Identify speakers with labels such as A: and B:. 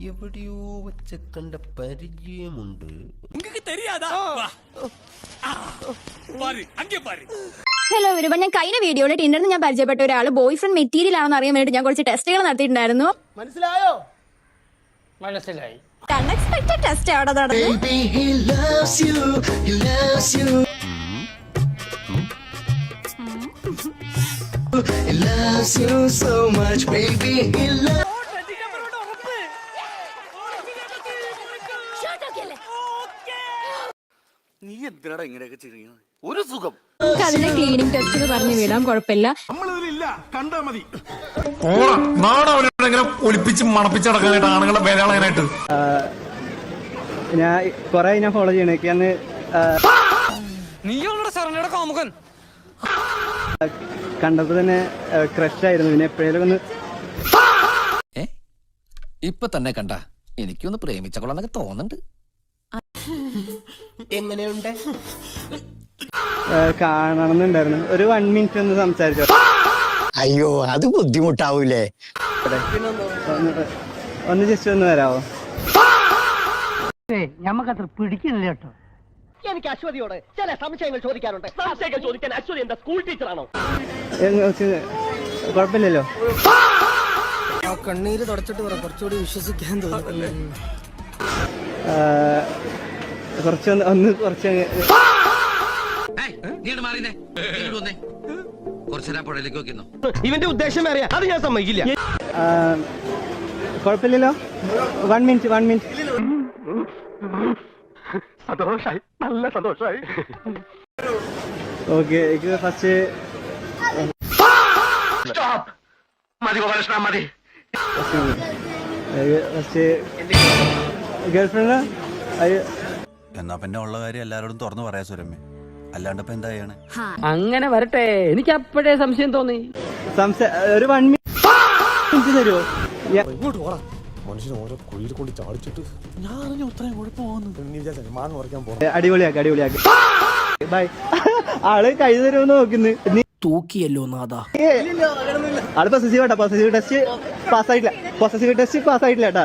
A: എവിടെയോ വെച്ച കണ്ട പരിചയമുണ്ട്.
B: ഹലോ എവരിവൺ, ഞാൻ കഴിഞ്ഞ വീഡിയോയിൽ ടിൻഡറിന് ഞാൻ പരിചയപ്പെട്ട ഒരാൾ ബോയ് ഫ്രണ്ട് മെറ്റീരിയൽ ആണെന്ന് അറിയാൻ വേണ്ടി ഞാൻ കുറച്ച് ടെസ്റ്റുകൾ നടത്തിയിട്ടുണ്ടായിരുന്നു.
C: മനസ്സിലായോ?
D: മനസ്സിലായി.
B: അൺഎക്സ്പെക്ടഡ് ടെസ്റ്റ് അവിടെ നടന്നു.
C: നീ എന്തിനാടാ ഇങ്ങനെയൊക്കെ ചെയ്യുന്നത്? ഒരു സുഖം.
B: അതിന്റെ ക്ലീനിങ് ടെസ്റ്റ് പറഞ്ഞു വിടാം, കുഴപ്പമില്ല.
E: കണ്ടാ മതി. നാടവനെങ്ങനെ ഒളിപ്പിച്ച് മണപ്പിച്ചടക്കാനായിട്ട് ആണുങ്ങളെ വേലയാളാനായിട്ട്
F: ഞാൻ കൊറേ ഞാൻ ഫോളോ ചെയ്യണേക്കാന്ന്. കണ്ടപ്പോ തന്നെ ക്രഷ് ആയിരുന്നു. പിന്നെ എപ്പോഴേലും ഒന്ന്
G: ഇപ്പൊ തന്നെ കണ്ട എനിക്കൊന്ന് പ്രേമിച്ച കൊള്ളാന്നൊക്കെ തോന്നുന്നുണ്ട്.
A: എങ്ങനെയുണ്ട്?
F: കാണണമെന്നുണ്ടായിരുന്നു. ഒരു 1 മിനിറ്റ് ഒന്ന് സംസാരിച്ചോ.
H: അയ്യോ, അത് ബുദ്ധിമുട്ടാവൂലേ?
F: ഒന്ന് ജസ്റ്റ് ഒന്ന് വരാവോ?
D: ഞമ്മക്കത്ര പിടിക്കുന്നില്ല കേട്ടോ.
C: എനിക്ക് അശ്വതിയോട് ചില സംശയങ്ങൾ ചോദിക്കാനുണ്ട്. സംശയങ്ങൾ ചോദിക്കാൻ അശ്വതി എന്താ സ്കൂൾ ടീച്ചറാണോ?
F: കുഴപ്പമില്ലല്ലോ.
D: കണ്ണീര് തുടച്ചിട്ട് പറ, കുറച്ചുകൂടി വിശ്വസിക്കാൻ തോന്നുന്നു.
F: കുറച്ച്
C: ഇവന്റെ ഉദ്ദേശം വേറെ, അത് ഞാൻ സമ്മതിക്കില്ല.
F: കുഴപ്പമില്ലല്ലോ. 1 മിനിറ്റ്.
C: സന്തോഷായി, നല്ല സന്തോഷായി.
F: ഓക്കെ, ഫസ്റ്റ്
C: മതി ഗോപാലകൃഷ്ണ, മതി.
F: First girlfriend.
I: എന്നാ പിന്നെ ഉള്ള കാര്യം എല്ലാരോടും തുറന്നു പറയാ സുരമ്മ, അല്ലാണ്ട് ഇപ്പൊ എന്താ ചെയ്യണേ?
D: അങ്ങനെ വരട്ടെ, എനിക്ക് അപ്പോഴേ സംശയം തോന്നി.
F: ഒരു 1 മിനിറ്റ് തരുമോ?
E: ഇങ്ങോട്ട് പോടാ. മനുഷ്യനെ ഓരോ കുഴിയിൽ കൊണ്ട് ചാടിച്ചിട്ട് ഞാൻ ഉത്തരം കുഴപ്പമാകുന്നു. മാങ്ങ കുറയ്ക്കാൻ പോകും.
F: അടിപൊളിയാക്കി. ബൈ. ആള് കഴിഞ്ഞു തരുമെന്ന് നോക്കുന്നു.
D: തൂക്കിയല്ലോ നാദാ.
F: ആള് പോസിറ്റീവ് ടെസ്റ്റ് പാസ്സായിട്ടില്ല കേട്ടാ.